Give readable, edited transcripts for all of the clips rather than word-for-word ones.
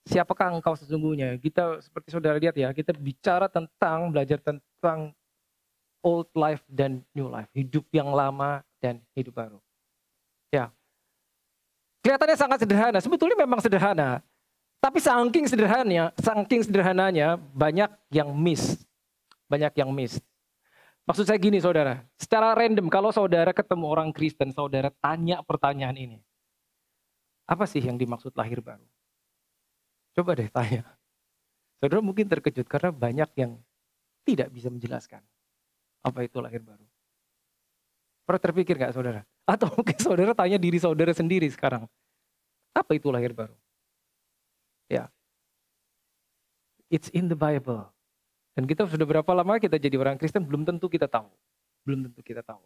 siapakah engkau sesungguhnya? Kita seperti saudara lihat ya, kita belajar tentang old life dan new life. Hidup yang lama dan hidup baru. Ya, kelihatannya sangat sederhana. Sebetulnya memang sederhana. Tapi saking sederhananya banyak yang miss. Banyak yang miss. Maksud saya gini saudara, secara random kalau saudara ketemu orang Kristen, saudara tanya pertanyaan ini. Apa sih yang dimaksud lahir baru? Coba deh tanya. Saudara mungkin terkejut karena banyak yang tidak bisa menjelaskan apa itu lahir baru. Pernah terpikir gak saudara? Atau mungkin saudara tanya diri saudara sendiri sekarang. Apa itu lahir baru? Ya, it's in the Bible. Dan kita sudah berapa lama kita jadi orang Kristen belum tentu kita tahu. Belum tentu kita tahu.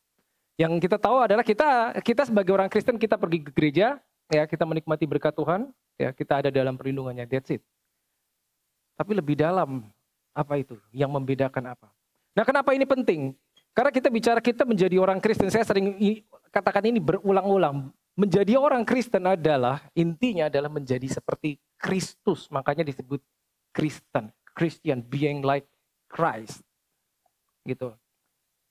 Yang kita tahu adalah kita sebagai orang Kristen kita pergi ke gereja, ya kita menikmati berkat Tuhan, ya kita ada dalam perlindungannya, that's it. Tapi lebih dalam apa itu? Yang membedakan apa? Nah, kenapa ini penting? Karena kita bicara kita menjadi orang Kristen, saya sering katakan ini berulang-ulang. Menjadi orang Kristen adalah intinya adalah menjadi seperti Kristus, makanya disebut Christian, being like Christ, gitu.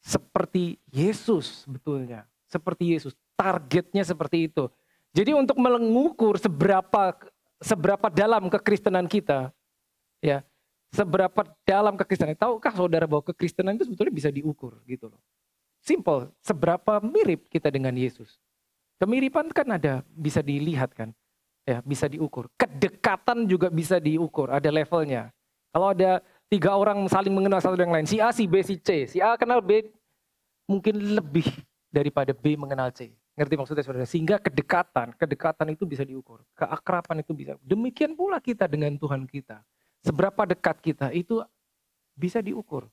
Seperti Yesus sebetulnya, seperti Yesus. Targetnya seperti itu. Jadi untuk mengukur seberapa dalam kekristenan kita, ya, seberapa dalam kekristenan. Tahukah saudara bahwa kekristenan itu sebetulnya bisa diukur, gitu loh. Simple, seberapa mirip kita dengan Yesus. Kemiripan kan ada, bisa dilihat kan, ya, bisa diukur. Kedekatan juga bisa diukur, ada levelnya. Kalau ada 3 orang saling mengenal satu dengan lain, si A, si B, si C. Si A kenal B mungkin lebih daripada B mengenal C. Ngerti maksudnya saudara? Sehingga kedekatan itu bisa diukur. Keakraban itu bisa. Demikian pula kita dengan Tuhan kita. Seberapa dekat kita itu bisa diukur.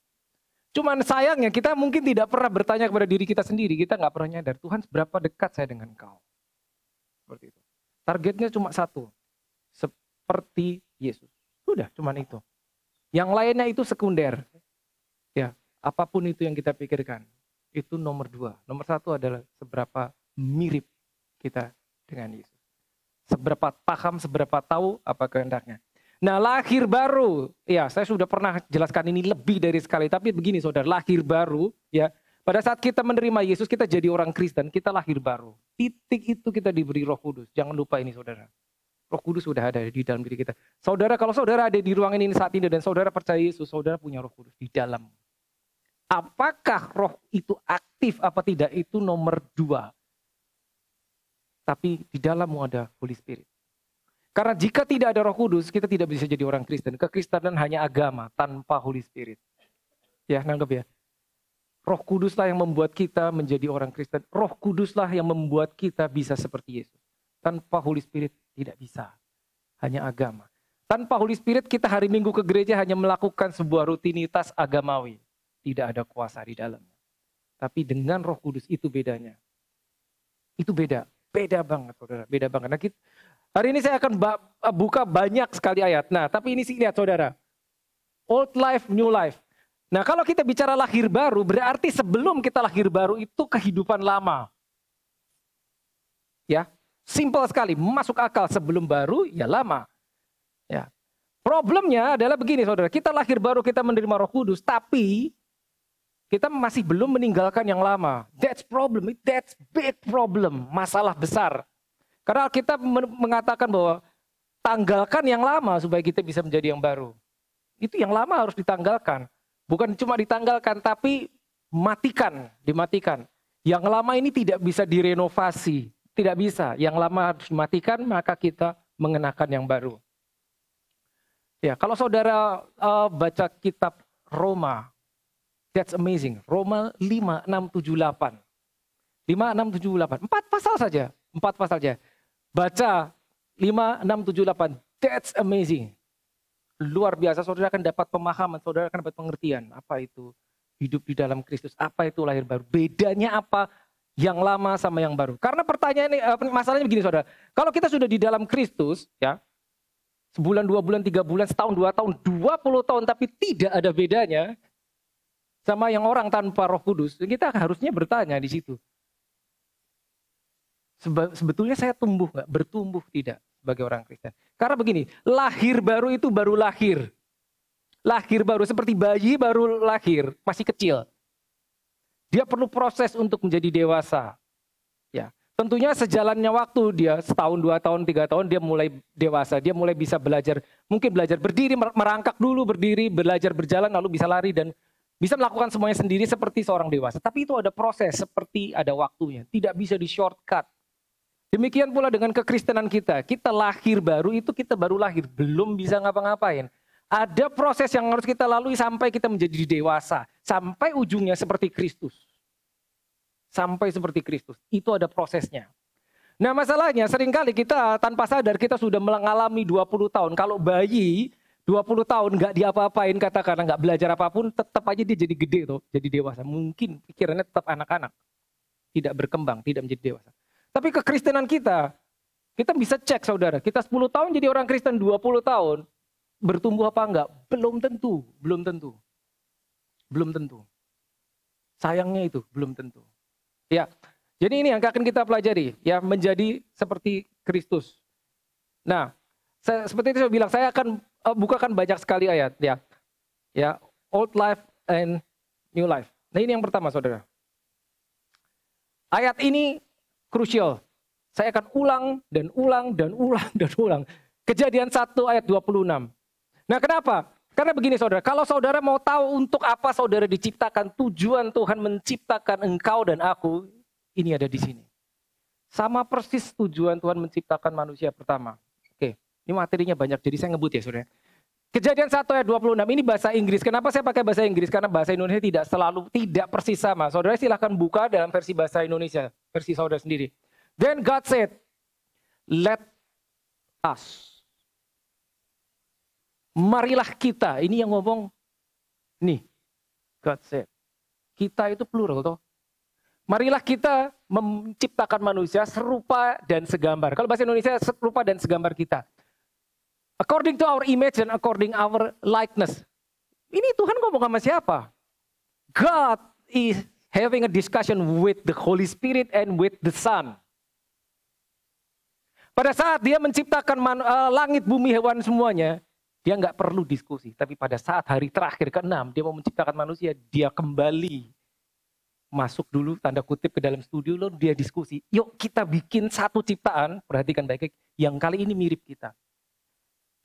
Cuman sayangnya kita mungkin tidak pernah bertanya kepada diri kita sendiri. Kita nggak pernah nyadar, Tuhan seberapa dekat saya dengan Engkau. Seperti itu. Targetnya cuma satu. Seperti Yesus. Sudah, cuman itu. Yang lainnya itu sekunder. Ya, apapun itu yang kita pikirkan. Itu nomor 2. Nomor 1 adalah seberapa mirip kita dengan Yesus. Seberapa paham, seberapa tahu apa kehendaknya. Nah, lahir baru. Ya, saya sudah pernah jelaskan ini lebih dari sekali. Tapi begini saudara, lahir baru. Ya, pada saat kita menerima Yesus, kita jadi orang Kristen, kita lahir baru. Titik itu kita diberi Roh Kudus. Jangan lupa ini saudara. Roh Kudus sudah ada di dalam diri kita. Saudara, kalau saudara ada di ruangan ini saat ini dan saudara percaya Yesus, saudara punya Roh Kudus di dalam. Apakah roh itu aktif apa tidak itu nomor 2. Tapi di dalammu ada Holy Spirit. Karena jika tidak ada Roh Kudus, kita tidak bisa jadi orang Kristen. Kekristenan hanya agama tanpa Holy Spirit. Ya, nangkep ya. Roh Kuduslah yang membuat kita menjadi orang Kristen. Roh Kuduslah yang membuat kita bisa seperti Yesus. Tanpa Holy Spirit tidak bisa. Hanya agama. Tanpa Holy Spirit kita hari Minggu ke gereja hanya melakukan sebuah rutinitas agamawi. Tidak ada kuasa di dalamnya. Tapi dengan Roh Kudus itu bedanya. Itu beda. Beda banget saudara. Beda banget. Nah, hari ini saya akan buka banyak sekali ayat. Nah, tapi ini sih lihat saudara. Old life, new life. Nah, kalau kita bicara lahir baru, berarti sebelum kita lahir baru itu kehidupan lama. Ya. Simple sekali, masuk akal sebelum baru, ya lama. Ya. Problemnya adalah begini saudara, kita lahir baru, kita menerima Roh Kudus, tapi kita masih belum meninggalkan yang lama. That's problem, that's big problem, masalah besar. Karena kita mengatakan bahwa tanggalkan yang lama supaya kita bisa menjadi yang baru. Itu yang lama harus ditanggalkan. Bukan cuma ditanggalkan, tapi dimatikan. Yang lama ini tidak bisa direnovasi. Tidak bisa. Yang lama harus dimatikan, maka kita mengenakan yang baru. Ya, kalau saudara baca kitab Roma, that's amazing. Roma 5, 6, 7, 8. 5, 6, 7, 8. 4 pasal saja. 4 pasal saja. Baca 5, 6, 7, 8. That's amazing. Luar biasa. Saudara akan dapat pemahaman. Saudara akan dapat pengertian. Apa itu hidup di dalam Kristus? Apa itu lahir baru? Bedanya apa? Yang lama sama yang baru. Karena pertanyaan ini, masalahnya begini saudara. Kalau kita sudah di dalam Kristus, ya, sebulan, 2 bulan, 3 bulan, setahun, 2 tahun, 20 tahun, tapi tidak ada bedanya sama yang orang tanpa Roh Kudus, kita harusnya bertanya di situ. Sebetulnya saya tumbuh nggak? Bertumbuh tidak sebagai orang Kristen. Karena begini, lahir baru itu baru lahir. Lahir baru seperti bayi baru lahir, masih kecil. Dia perlu proses untuk menjadi dewasa. Ya, tentunya sejalannya waktu dia setahun, 2 tahun, 3 tahun dia mulai dewasa. Dia mulai bisa belajar, mungkin belajar berdiri, merangkak dulu berdiri, belajar berjalan, lalu bisa lari dan bisa melakukan semuanya sendiri seperti seorang dewasa. Tapi itu ada proses, seperti ada waktunya. Tidak bisa di shortcut. Demikian pula dengan kekristenan kita. Kita lahir baru itu kita baru lahir, belum bisa ngapa-ngapain. Ada proses yang harus kita lalui sampai kita menjadi dewasa. Sampai ujungnya seperti Kristus. Sampai seperti Kristus. Itu ada prosesnya. Nah masalahnya seringkali kita tanpa sadar kita sudah mengalami 20 tahun. Kalau bayi 20 tahun nggak diapa-apain katakanlah nggak belajar apapun, tetap aja dia jadi gede tuh, jadi dewasa. Mungkin pikirannya tetap anak-anak. Tidak berkembang, tidak menjadi dewasa. Tapi kekristenan kita bisa cek saudara. Kita 10 tahun jadi orang Kristen, 20 tahun. Bertumbuh apa enggak? Belum tentu, belum tentu. Belum tentu. Sayangnya itu, belum tentu. Ya, jadi ini yang akan kita pelajari. Ya, menjadi seperti Kristus. Nah, seperti itu saya bilang, saya akan bukakan banyak sekali ayat. Ya, old life and new life. Nah ini yang pertama saudara. Ayat ini krusial. Saya akan ulang dan ulang dan ulang dan ulang. Kejadian 1 ayat 26. Nah kenapa? Karena begini saudara, kalau saudara mau tahu untuk apa saudara diciptakan, tujuan Tuhan menciptakan engkau dan aku, ini ada di sini. Sama persis tujuan Tuhan menciptakan manusia pertama. Oke, ini materinya banyak, jadi saya ngebut ya saudara. Kejadian 1 ayat 26, ini bahasa Inggris. Kenapa saya pakai bahasa Inggris? Karena bahasa Indonesia tidak persis sama. Saudara silahkan buka dalam versi bahasa Indonesia, versi saudara sendiri. Then God said, let us. Marilah kita, ini yang ngomong, nih, God said. Kita itu plural toh. Marilah kita menciptakan manusia serupa dan segambar. Kalau bahasa Indonesia serupa dan segambar kita. According to our image and according our likeness. Ini Tuhan ngomong sama siapa? God is having a discussion with the Holy Spirit and with the Son. Pada saat dia menciptakan langit, bumi, hewan semuanya, dia nggak perlu diskusi. Tapi pada saat hari terakhir ke-6, dia mau menciptakan manusia, dia kembali masuk dulu, tanda kutip, ke dalam studio, lalu dia diskusi. Yuk kita bikin satu ciptaan, perhatikan baik-baik, yang kali ini mirip kita.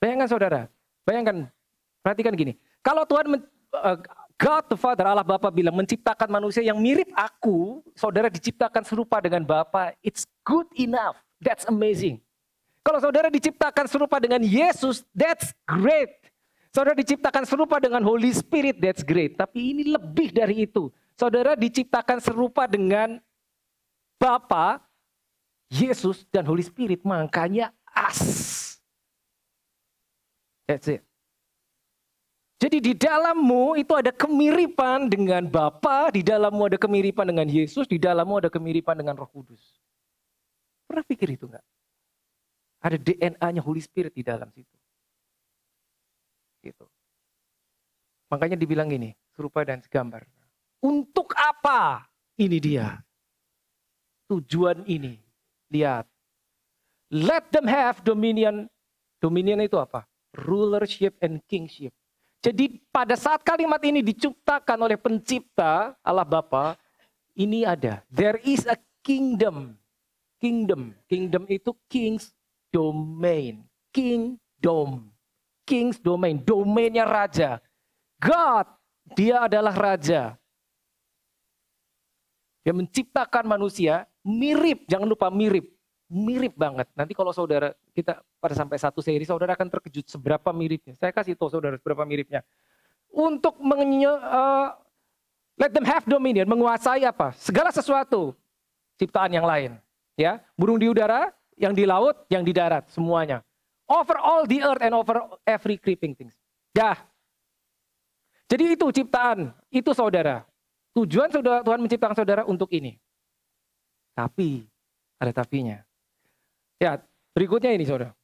Bayangkan saudara, bayangkan, perhatikan gini. Kalau Tuhan, God the Father, Allah Bapa bilang menciptakan manusia yang mirip aku, saudara diciptakan serupa dengan Bapa, it's good enough, that's amazing. Kalau saudara diciptakan serupa dengan Yesus, that's great. Saudara diciptakan serupa dengan Holy Spirit, that's great. Tapi ini lebih dari itu. Saudara diciptakan serupa dengan Bapa, Yesus, dan Holy Spirit. Makanya as. That's it. Jadi di dalammu itu ada kemiripan dengan Bapa, di dalammu ada kemiripan dengan Yesus, di dalammu ada kemiripan dengan Roh Kudus. Pernah pikir itu enggak? Ada DNA-nya Holy Spirit di dalam situ. Gitu. Makanya dibilang gini, serupa dan segambar. Untuk apa? Ini dia. Tujuan ini. Lihat. Let them have dominion. Dominion itu apa? Rulership and kingship. Jadi pada saat kalimat ini diciptakan oleh pencipta Allah Bapa, ini ada. There is a kingdom. Kingdom. Kingdom itu king's domain. Kingdom. King's domain. Domainnya raja. God, dia adalah raja. Dia menciptakan manusia mirip. Jangan lupa mirip. Mirip banget. Nanti kalau saudara, kita pada sampai satu seri, saudara akan terkejut seberapa miripnya. Saya kasih tahu saudara seberapa miripnya. Untuk let them have dominion, menguasai apa? Segala sesuatu. Ciptaan yang lain. Ya, burung di udara, yang di laut, yang di darat, semuanya. Over all the earth and over every creeping things. Dah. Jadi itu ciptaan, itu saudara. Tujuan Tuhan menciptakan saudara untuk ini. Tapi, ada tapinya. Ya, berikutnya ini saudara.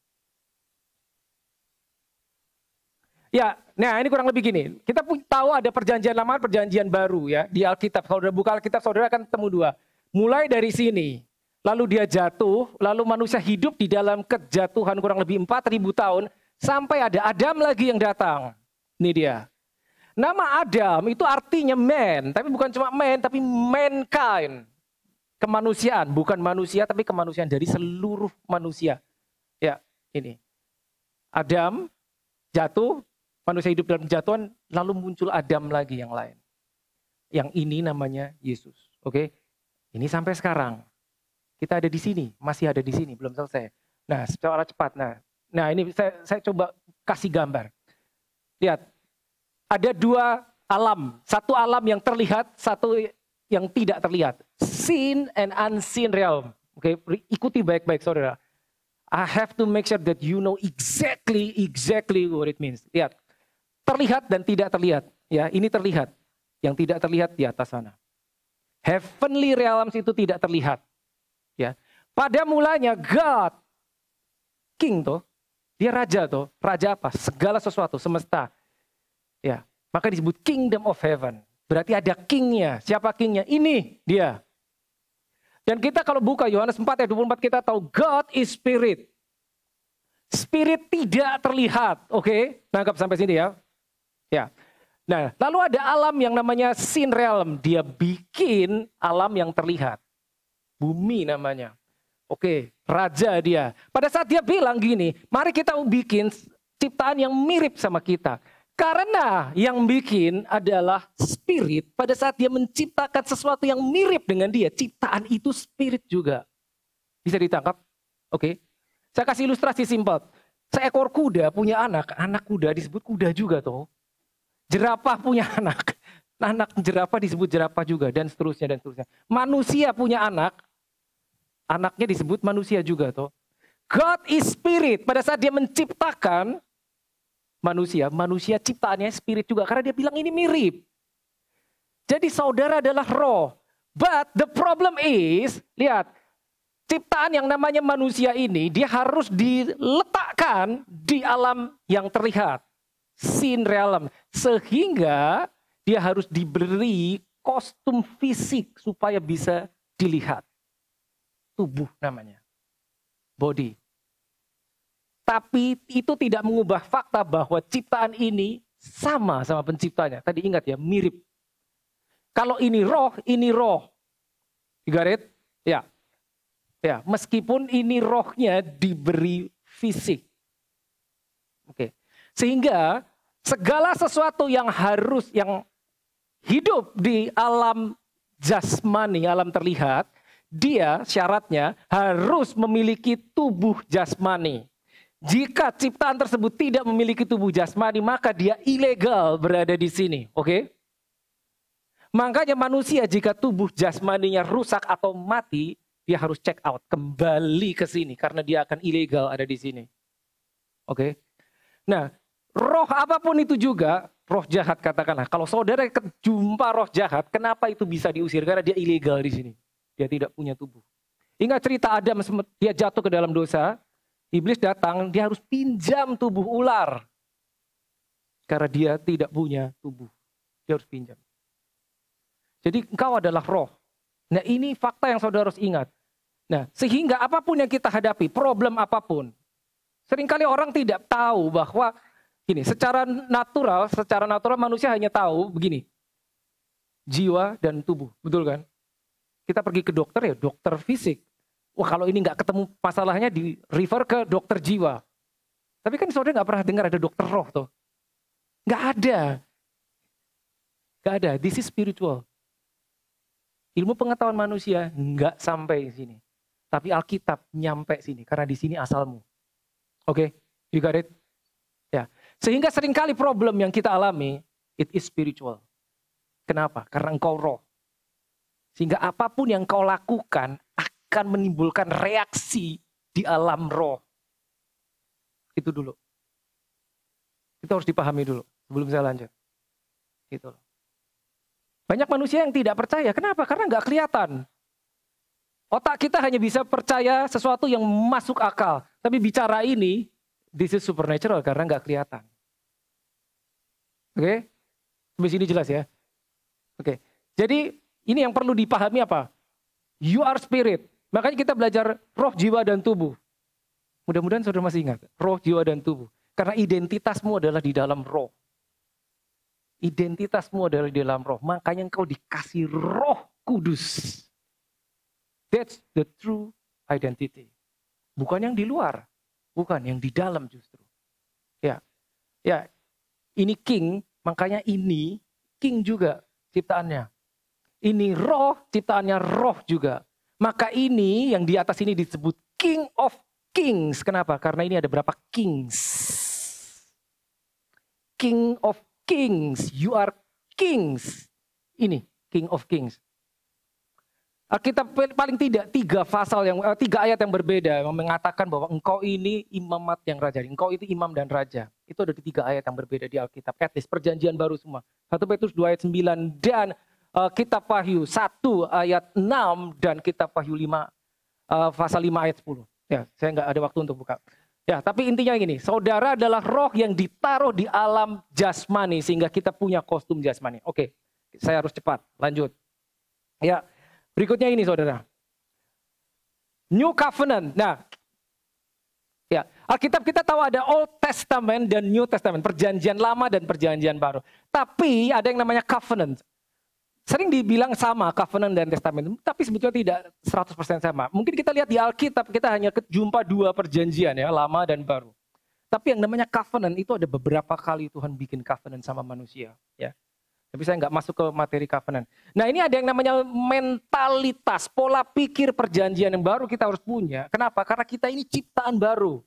Ya, nah ini kurang lebih gini. Kita tahu ada perjanjian lama, perjanjian baru ya. Di Alkitab, saudara buka Alkitab, saudara akan ketemu dua. Mulai dari sini. lalu dia jatuh, lalu manusia hidup di dalam kejatuhan kurang lebih 4.000 tahun, sampai ada Adam lagi yang datang. Ini dia. Nama Adam itu artinya man, tapi bukan cuma man, tapi mankind. Kemanusiaan, bukan manusia, tapi kemanusiaan dari seluruh manusia. Ya, ini. Adam jatuh, manusia hidup dalam kejatuhan, lalu muncul Adam lagi yang lain. Yang ini namanya Yesus. Oke, ini sampai sekarang. Kita ada di sini, masih ada di sini, belum selesai. Nah, secara cepat. Nah ini saya coba kasih gambar. Lihat, ada dua alam. Satu alam yang terlihat, satu yang tidak terlihat. Seen and unseen realm. Oke, ikuti baik-baik saudara. I have to make sure that you know exactly what it means. Lihat, terlihat dan tidak terlihat. Ya, ini terlihat. Yang tidak terlihat di atas sana. Heavenly realms itu tidak terlihat. Ya, pada mulanya God, King toh, dia raja toh, raja apa? Segala sesuatu, semesta. Ya, maka disebut Kingdom of Heaven. Berarti ada kingnya. Siapa kingnya? Ini dia. Dan kita kalau buka Yohanes 4 ayat 24 kita tahu God is Spirit. Spirit tidak terlihat. Oke, nangkap sampai sini ya. Ya. Nah, lalu ada alam yang namanya Seen Realm. Dia bikin alam yang terlihat. Bumi namanya. Oke, raja dia. Pada saat dia bilang gini, mari kita bikin ciptaan yang mirip sama kita. Karena yang bikin adalah spirit. Pada saat dia menciptakan sesuatu yang mirip dengan dia, ciptaan itu spirit juga. Bisa ditangkap? Oke. Saya kasih ilustrasi simpel. Seekor kuda punya anak kuda disebut kuda juga toh. Jerapah punya anak jerapah disebut jerapah juga, dan seterusnya. Manusia punya anaknya disebut manusia juga toh. God is spirit. Pada saat dia menciptakan manusia ciptaannya spirit juga. Karena dia bilang ini mirip. Jadi saudara adalah roh. But the problem is, lihat, ciptaan yang namanya manusia ini, dia harus diletakkan di alam yang terlihat. Seen realm. Sehingga dia harus diberi kostum fisik supaya bisa dilihat. Tubuh namanya. Body. Tapi itu tidak mengubah fakta bahwa ciptaan ini sama penciptanya. Tadi ingat ya, mirip. Kalau ini roh, ini roh. You got it? Ya. Ya, meskipun ini rohnya diberi fisik. Oke. Sehingga segala sesuatu yang hidup di alam jasmani, alam terlihat, dia syaratnya harus memiliki tubuh jasmani. Jika ciptaan tersebut tidak memiliki tubuh jasmani, maka dia ilegal berada di sini. Oke? Makanya manusia jika tubuh jasmaninya rusak atau mati, dia harus check out, kembali ke sini. Karena dia akan ilegal ada di sini. Oke? Nah, roh apapun itu juga, roh jahat katakanlah. Kalau saudara jumpa roh jahat, kenapa itu bisa diusir? Karena dia ilegal di sini. Dia tidak punya tubuh. Ingat cerita Adam, dia jatuh ke dalam dosa. Iblis datang, dia harus pinjam tubuh ular. Karena dia tidak punya tubuh. Dia harus pinjam. Jadi engkau adalah roh. Nah ini fakta yang saudara harus ingat. Nah sehingga apapun yang kita hadapi, problem apapun. Seringkali orang tidak tahu bahwa gini, secara natural manusia hanya tahu begini. Jiwa dan tubuh, betul kan? Kita pergi ke dokter ya, dokter fisik. Wah kalau ini nggak ketemu masalahnya di refer ke dokter jiwa. Tapi kan saudara nggak pernah dengar ada dokter roh tuh. Nggak ada. Nggak ada, this is spiritual. Ilmu pengetahuan manusia nggak sampai sini. Tapi Alkitab nyampe sini, karena di sini asalmu. Oke, you got it? Ya. Sehingga seringkali problem yang kita alami, it is spiritual. Kenapa? Karena engkau roh. Sehingga apapun yang kau lakukan akan menimbulkan reaksi di alam roh. Itu dulu. Itu harus dipahami dulu sebelum saya lanjut. Gitu. Banyak manusia yang tidak percaya. Kenapa? Karena nggak kelihatan. Otak kita hanya bisa percaya sesuatu yang masuk akal. Tapi bicara ini, this is supernatural karena nggak kelihatan. Oke? Sampai sini jelas ya? Oke. Jadi ini yang perlu dipahami apa? You are spirit. Makanya kita belajar roh, jiwa, dan tubuh. Mudah-mudahan saudara masih ingat. Roh, jiwa, dan tubuh. Karena identitasmu adalah di dalam roh. Identitasmu adalah di dalam roh. Makanya engkau dikasih Roh Kudus. That's the true identity. Bukan yang di luar. Bukan yang di dalam justru. Ya, ini king, makanya ini king juga ciptaannya. Ini roh, ciptaannya roh juga. Maka ini yang di atas ini disebut King of Kings. Kenapa? Karena ini ada berapa kings. King of Kings. You are kings. Ini King of Kings. Kita paling tidak 3 ayat yang berbeda mengatakan bahwa engkau ini imamat yang raja. Engkau itu imam dan raja. Itu ada di 3 ayat yang berbeda di Alkitab. Etnis perjanjian baru semua. 1 Petrus 2 ayat 9 dan kitab Wahyu 1 ayat 6 dan kitab Wahyu 5 pasal 5 ayat 10. Ya, saya nggak ada waktu untuk buka. Ya, tapi intinya gini, saudara adalah roh yang ditaruh di alam jasmani sehingga kita punya kostum jasmani. Oke, saya harus cepat. Lanjut. Ya. Berikutnya ini saudara. New Covenant. Nah, ya, Alkitab kita tahu ada Old Testament dan New Testament. Perjanjian lama dan perjanjian baru. Tapi ada yang namanya covenant. Sering dibilang sama covenant dan testament. Tapi sebetulnya tidak 100% sama. Mungkin kita lihat di Alkitab kita hanya jumpa 2 perjanjian ya. Lama dan baru. Tapi yang namanya covenant itu ada beberapa kali Tuhan bikin covenant sama manusia. Ya. Tapi saya nggak masuk ke materi covenant. Nah ini ada yang namanya mentalitas, pola pikir perjanjian yang baru kita harus punya. Kenapa? Karena kita ini ciptaan baru.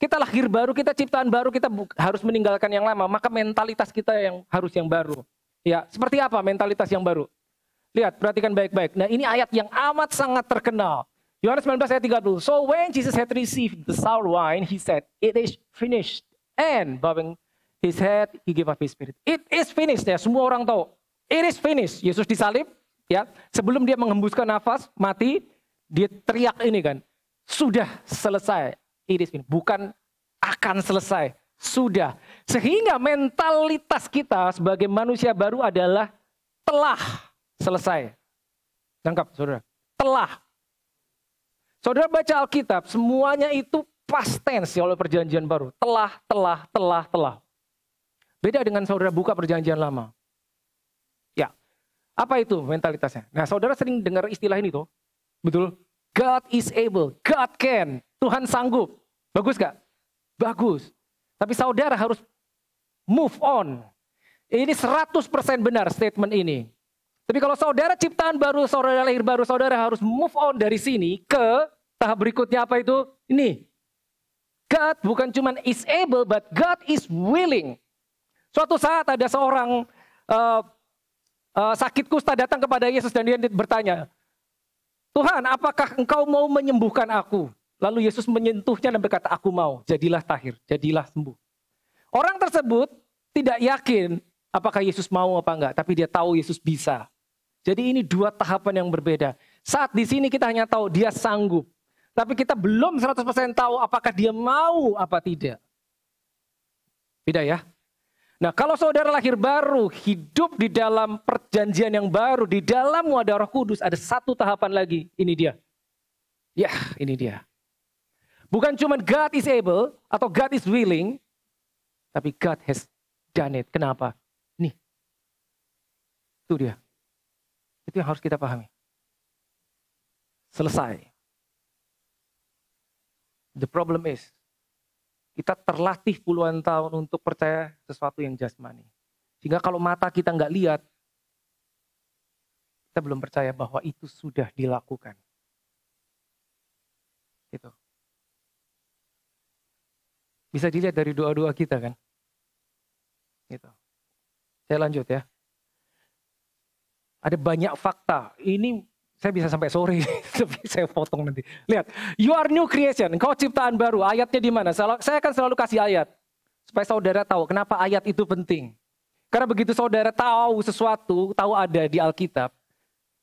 Kita lahir baru, kita ciptaan baru, kita harus meninggalkan yang lama. Maka mentalitas kita yang harus yang baru. Ya, seperti apa mentalitas yang baru? Lihat, perhatikan baik-baik. Nah ini ayat yang amat sangat terkenal. Yohanes 19 ayat 30. So when Jesus had received the sour wine, he said, "It is finished." And bowing his head, he gave up his spirit. It is finished ya, semua orang tahu. It is finished. Yesus disalib, ya. Sebelum dia menghembuskan nafas, mati, dia teriak ini kan, sudah selesai. It is finished. Bukan akan selesai, sudah. Sehingga mentalitas kita sebagai manusia baru adalah telah selesai. Tangkap, saudara. Telah. Saudara baca Alkitab, semuanya itu past tense oleh perjanjian baru. Telah. Beda dengan saudara buka perjanjian lama. Ya, apa itu mentalitasnya? Nah, saudara sering dengar istilah ini tuh. Betul? God is able, God can. Tuhan sanggup. Bagus gak? Bagus. Tapi saudara harus move on. Ini 100% benar statement ini. Tapi kalau saudara ciptaan baru, saudara lahir baru, saudara harus move on dari sini ke tahap berikutnya apa itu? Ini. God bukan cuma is able, but God is willing. Suatu saat ada seorang sakit kusta datang kepada Yesus dan dia bertanya, Tuhan, apakah engkau mau menyembuhkan aku? Lalu Yesus menyentuhnya dan berkata, aku mau, jadilah tahir, jadilah sembuh. Orang tersebut tidak yakin apakah Yesus mau apa enggak, tapi dia tahu Yesus bisa. Jadi ini 2 tahapan yang berbeda. Saat di sini kita hanya tahu dia sanggup, tapi kita belum 100% tahu apakah dia mau apa tidak. Beda ya? Nah, kalau saudara lahir baru, hidup di dalam perjanjian yang baru, di dalam wadah Roh Kudus, ada 1 tahapan lagi. Ini dia. Ya, ini dia. Bukan cuma God is able atau God is willing, tapi God has done it. Kenapa? Nih. Itu dia. Itu yang harus kita pahami. Selesai. The problem is, kita terlatih puluhan tahun untuk percaya sesuatu yang jasmani. Sehingga kalau mata kita nggak lihat, kita belum percaya bahwa itu sudah dilakukan. Gitu. Bisa dilihat dari doa-doa kita kan. Gitu. Saya lanjut ya. Ada banyak fakta. Ini saya bisa sampai sore, tapi saya potong nanti. Lihat, you are new creation, engkau ciptaan baru. Ayatnya di mana? Saya akan selalu kasih ayat. Supaya saudara tahu kenapa ayat itu penting. Karena begitu saudara tahu sesuatu, tahu ada di Alkitab,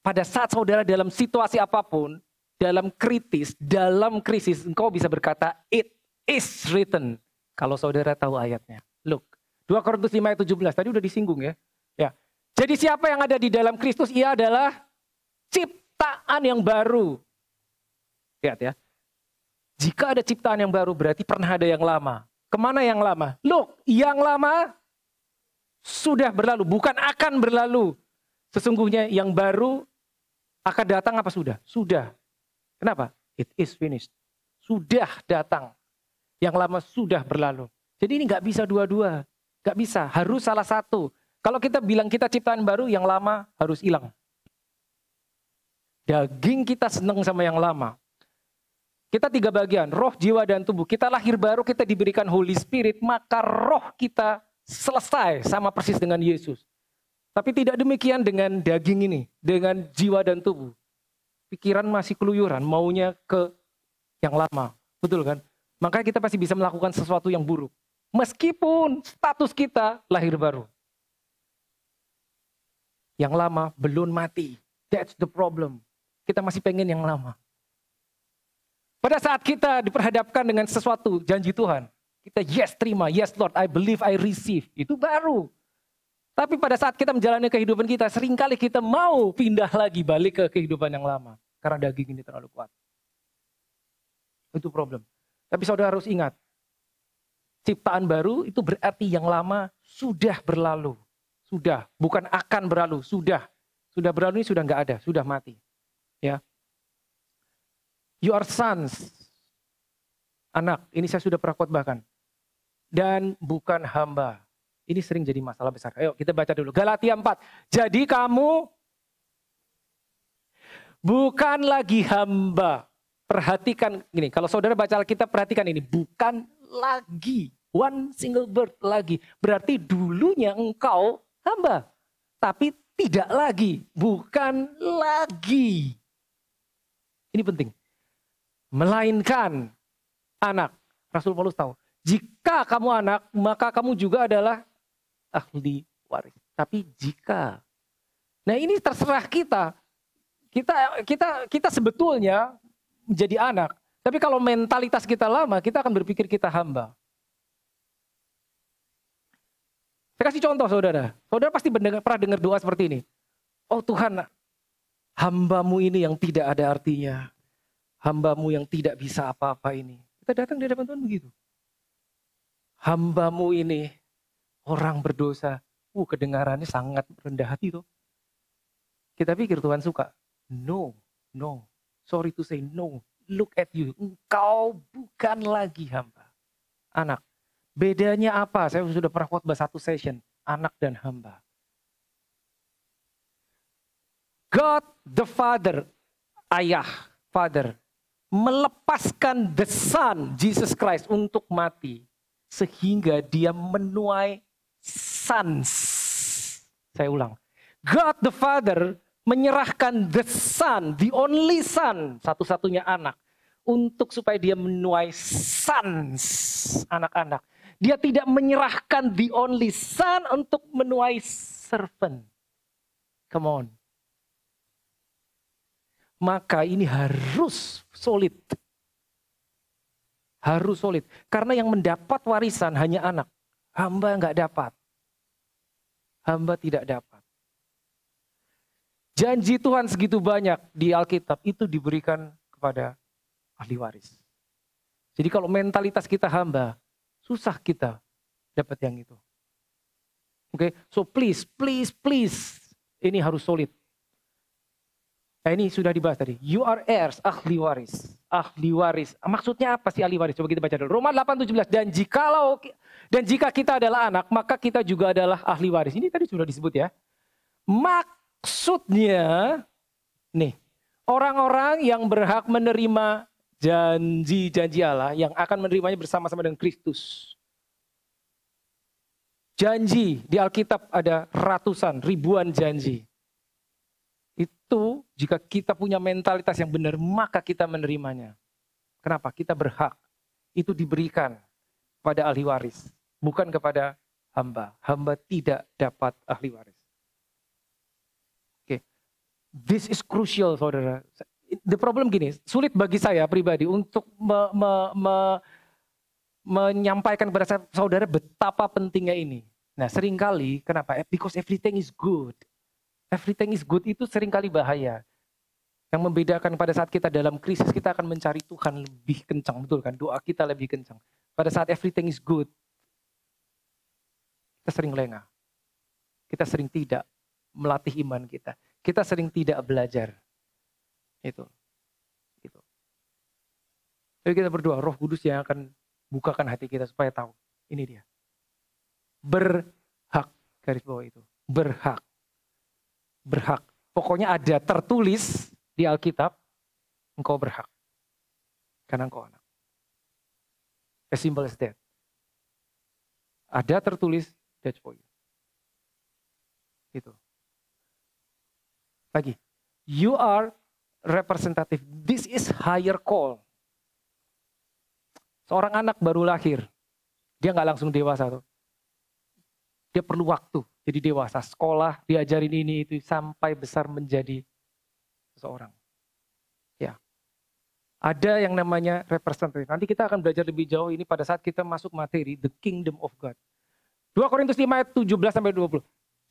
pada saat saudara dalam situasi apapun, dalam kritis, dalam krisis, engkau bisa berkata, it is written. Kalau saudara tahu ayatnya. Look, 2 Korintus 5 ayat 17, tadi udah disinggung ya. Jadi siapa yang ada di dalam Kristus, ia adalah ciptaan yang baru. Lihat ya. Jika ada ciptaan yang baru berarti pernah ada yang lama. Kemana yang lama? Look, yang lama sudah berlalu, bukan akan berlalu. Sesungguhnya yang baru akan datang apa sudah? Sudah. Kenapa? It is finished. Sudah datang. Yang lama sudah berlalu. Jadi ini nggak bisa dua-dua. Nggak bisa, harus salah satu. Kalau kita bilang kita ciptaan baru, yang lama harus hilang. Daging kita senang sama yang lama. Kita 3 bagian, roh, jiwa, dan tubuh. Kita lahir baru, kita diberikan Holy Spirit, maka roh kita selesai sama persis dengan Yesus. Tapi tidak demikian dengan daging ini, dengan jiwa dan tubuh. Pikiran masih keluyuran, maunya ke yang lama. Betul kan? Makanya kita pasti bisa melakukan sesuatu yang buruk. Meskipun status kita lahir baru. Yang lama belum mati. That's the problem. Kita masih pengen yang lama. Pada saat kita diperhadapkan dengan sesuatu, janji Tuhan. Kita yes terima, yes Lord, I believe, I receive. Itu baru. Tapi pada saat kita menjalani kehidupan kita, seringkali kita mau pindah lagi balik ke kehidupan yang lama. Karena daging ini terlalu kuat. Itu problem. Tapi saudara harus ingat, ciptaan baru itu berarti yang lama sudah berlalu. Sudah, bukan akan berlalu, sudah. Sudah berlalu ini sudah nggak ada, sudah mati. Ya. You are sons. Anak, ini saya sudah pernah khotbahkan. Dan bukan hamba. Ini sering jadi masalah besar. Ayo kita baca dulu. Galatia 4. Jadi kamu bukan lagi hamba. Perhatikan gini, kalau saudara baca Alkitab perhatikan ini. Bukan lagi. One single word lagi. Berarti dulunya engkau hamba. Tapi tidak lagi. Bukan lagi. Ini penting. Melainkan anak. Rasul Paulus tahu. Jika kamu anak, maka kamu juga adalah ahli waris. Tapi jika. Nah ini terserah kita. Kita sebetulnya menjadi anak. Tapi kalau mentalitas kita lama, kita akan berpikir kita hamba. Saya kasih contoh saudara. Saudara pasti pernah dengar doa seperti ini. Oh Tuhan, hambamu ini yang tidak ada artinya. Hambamu yang tidak bisa apa-apa ini. Kita datang di hadapan Tuhan begitu. Hambamu ini orang berdosa. Kedengarannya sangat rendah hati tuh. Kita pikir Tuhan suka. No. Sorry to say no. Look at you. Engkau bukan lagi hamba. Anak. Bedanya apa? Saya sudah pernah khotbah 1 session. Anak dan hamba. God the Father. Ayah. Father. Melepaskan the Son, Jesus Christ, untuk mati. Sehingga dia menuai sons. Saya ulang. God the Father menyerahkan the Son, the only Son, satu-satunya anak. Untuk supaya dia menuai sons, anak-anak. Dia tidak menyerahkan the only Son untuk menuai servant. Come on. Maka ini harus solid. Harus solid. Karena yang mendapat warisan hanya anak. Hamba nggak dapat. Hamba tidak dapat. Janji Tuhan segitu banyak di Alkitab itu diberikan kepada ahli waris. Jadi kalau mentalitas kita hamba, susah kita dapat yang itu. Oke, so please. Ini harus solid. Nah ini sudah dibahas tadi. You are heirs, ahli waris. Ahli waris. Maksudnya apa sih ahli waris? Coba kita baca dulu. Roma 8:17. Dan jika kita adalah anak, maka kita juga adalah ahli waris. Ini tadi sudah disebut ya. Maksudnya, nih, orang-orang yang berhak menerima janji-janji Allah, yang akan menerimanya bersama-sama dengan Kristus. Janji, di Alkitab ada ratusan, ribuan janji. Itu jika kita punya mentalitas yang benar, maka kita menerimanya. Kenapa? Kita berhak. Itu diberikan pada ahli waris. Bukan kepada hamba. Hamba tidak dapat ahli waris. Oke. This is crucial, saudara. The problem gini, sulit bagi saya pribadi untuk menyampaikan kepada saudara betapa pentingnya ini. Nah seringkali, kenapa? Because everything is good. Everything is good itu seringkali bahaya. Yang membedakan pada saat kita dalam krisis, kita akan mencari Tuhan lebih kencang, betul kan? Doa kita lebih kencang. Pada saat everything is good, kita sering lengah. Kita sering tidak melatih iman kita. Kita sering tidak belajar. Itu. Gitu. Jadi kita berdoa, Roh Kudus yang akan bukakan hati kita supaya tahu. Ini dia. Berhak, garis bawah itu. Berhak. Berhak. Pokoknya ada tertulis di Alkitab, engkau berhak. Karena engkau anak. As simple as that. Ada tertulis, that's for you. Itu. Lagi. You are representative. This is higher call. Seorang anak baru lahir. Dia nggak langsung dewasa tuh. Dia perlu waktu. Jadi dewasa. Sekolah, diajarin ini itu sampai besar menjadi seseorang. Ya. Ada yang namanya representative. Nanti kita akan belajar lebih jauh ini pada saat kita masuk materi the kingdom of God. 2 Korintus 5 ayat 17 sampai 20.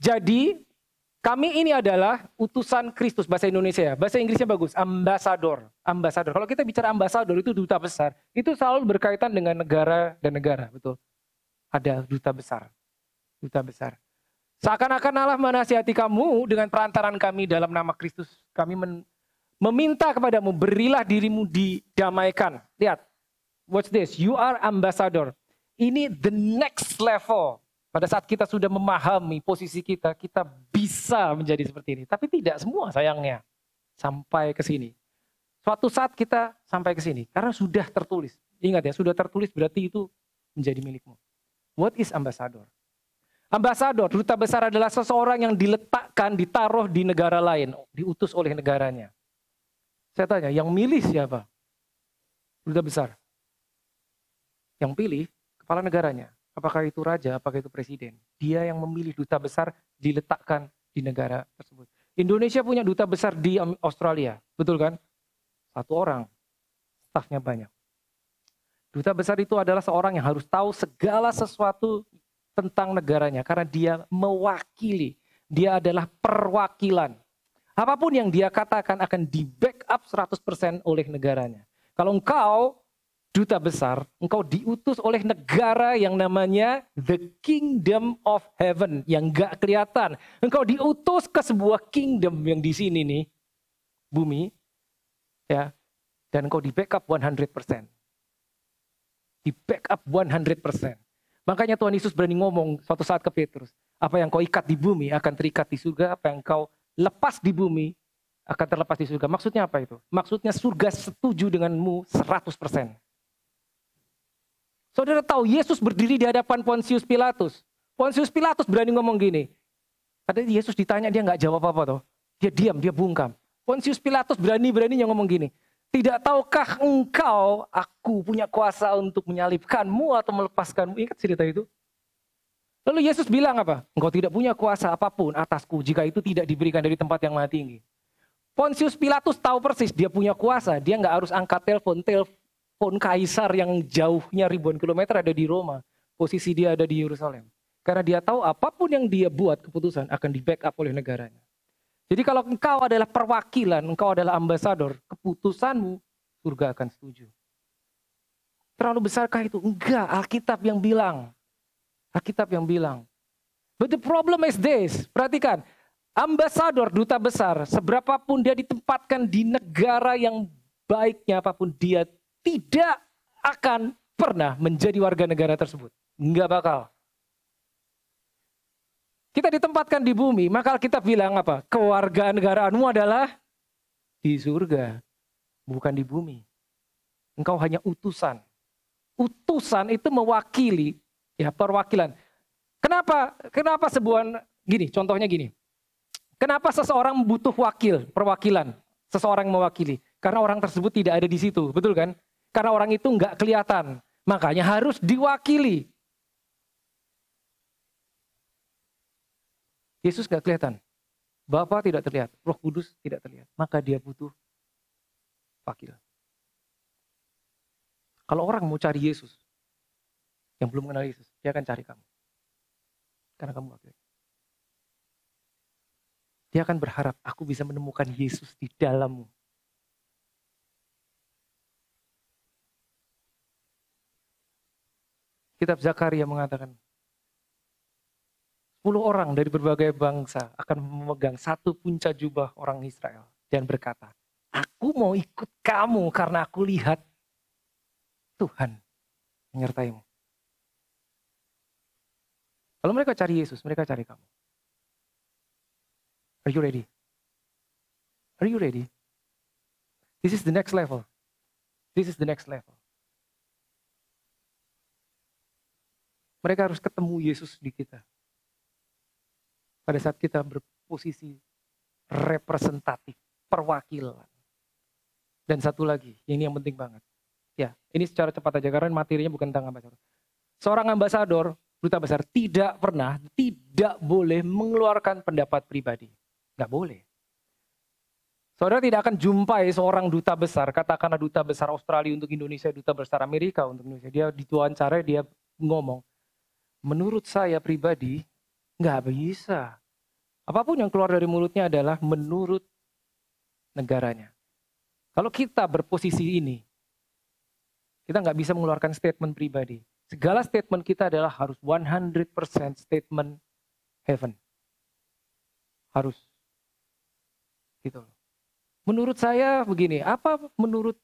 Jadi kami ini adalah utusan Kristus, bahasa Indonesia ya. Bahasa Inggrisnya bagus, ambassador. Ambassador. Kalau kita bicara ambassador itu duta besar, itu selalu berkaitan dengan negara dan negara, betul. Ada duta besar. Duta besar. Seakan-akan Allah menasihati kamu dengan perantaran kami dalam nama Kristus. Kami meminta kepadamu, berilah dirimu didamaikan. Lihat, watch this, you are ambassador. Ini the next level. Pada saat kita sudah memahami posisi kita, kita bisa menjadi seperti ini. Tapi tidak semua sayangnya sampai ke sini. Suatu saat kita sampai ke sini, karena sudah tertulis. Ingat ya, sudah tertulis berarti itu menjadi milikmu. What is ambassador? Ambasador, duta besar adalah seseorang yang diletakkan, ditaruh di negara lain, diutus oleh negaranya. Saya tanya, yang milih siapa? Duta besar. Yang pilih kepala negaranya. Apakah itu raja, apakah itu presiden? Dia yang memilih duta besar diletakkan di negara tersebut. Indonesia punya duta besar di Australia, betul kan? 1 orang, stafnya banyak. Duta besar itu adalah seorang yang harus tahu segala sesuatu tentang negaranya. Karena dia mewakili, dia adalah perwakilan. Apapun yang dia katakan akan di-backup 100% oleh negaranya. Kalau engkau duta besar, engkau diutus oleh negara yang namanya the kingdom of heaven, yang gak kelihatan. Engkau diutus ke sebuah kingdom yang di sini nih, bumi, ya, dan engkau di backup 100%. Di backup 100%. Makanya Tuhan Yesus berani ngomong suatu saat ke Petrus, apa yang kau ikat di bumi akan terikat di surga, apa yang kau lepas di bumi akan terlepas di surga. Maksudnya apa itu? Maksudnya surga setuju denganmu 100%. Saudara tahu Yesus berdiri di hadapan Pontius Pilatus. Pontius Pilatus berani ngomong gini. Tadi Yesus ditanya dia nggak jawab apa toh. Dia diam, dia bungkam. Pontius Pilatus berani-beraninya ngomong gini. Tidak tahukah engkau aku punya kuasa untuk menyalibkanmu atau melepaskanmu? Ingat cerita itu? Lalu Yesus bilang apa? Engkau tidak punya kuasa apapun atasku jika itu tidak diberikan dari tempat yang maha tinggi. Pontius Pilatus tahu persis dia punya kuasa. Dia nggak harus angkat telepon kaisar yang jauhnya ribuan kilometer ada di Roma. Posisi dia ada di Yerusalem. Karena dia tahu apapun yang dia buat keputusan akan di-backup oleh negaranya. Jadi kalau engkau adalah perwakilan, engkau adalah ambasador, keputusanmu surga akan setuju. Terlalu besarkah itu? Enggak, Alkitab yang bilang. Alkitab yang bilang. But the problem is this, perhatikan. Ambasador, duta besar, seberapapun dia ditempatkan di negara yang baiknya apapun dia tidak akan pernah menjadi warga negara tersebut. Enggak bakal. Kita ditempatkan di bumi, maka kita bilang apa? Kewarganegaraanmu adalah di surga, bukan di bumi. Engkau hanya utusan. Utusan itu mewakili, ya perwakilan. Kenapa sebuah, gini, contohnya gini. Kenapa seseorang butuh wakil, perwakilan? Seseorang mewakili. Karena orang tersebut tidak ada di situ, betul kan? Karena orang itu nggak kelihatan. Makanya harus diwakili. Yesus nggak kelihatan. Bapa tidak terlihat. Roh Kudus tidak terlihat. Maka dia butuh wakil. Kalau orang mau cari Yesus, yang belum mengenal Yesus, dia akan cari kamu. Karena kamu wakil. Dia akan berharap, aku bisa menemukan Yesus di dalammu. Kitab Zakaria mengatakan, 10 orang dari berbagai bangsa akan memegang satu punca jubah orang Israel dan berkata, aku mau ikut kamu karena aku lihat Tuhan menyertaimu. Kalau mereka cari Yesus, mereka cari kamu. Are you ready? Are you ready? This is the next level. This is the next level. Mereka harus ketemu Yesus di kita. Pada saat kita berposisi representatif, perwakilan. Dan satu lagi, ini yang penting banget. Ya, ini secara cepat aja karena materinya bukan tentang ambasador. Seorang ambasador, duta besar tidak boleh mengeluarkan pendapat pribadi. Nggak boleh. Saudara tidak akan jumpai seorang duta besar, katakanlah duta besar Australia untuk Indonesia, duta besar Amerika untuk Indonesia. Dia diwawancara, dia ngomong, menurut saya pribadi, nggak bisa. Apapun yang keluar dari mulutnya adalah menurut negaranya. Kalau kita berposisi ini, kita nggak bisa mengeluarkan statement pribadi. Segala statement kita adalah harus 100% statement heaven. Harus. Gitu loh. Menurut saya begini, apa menurut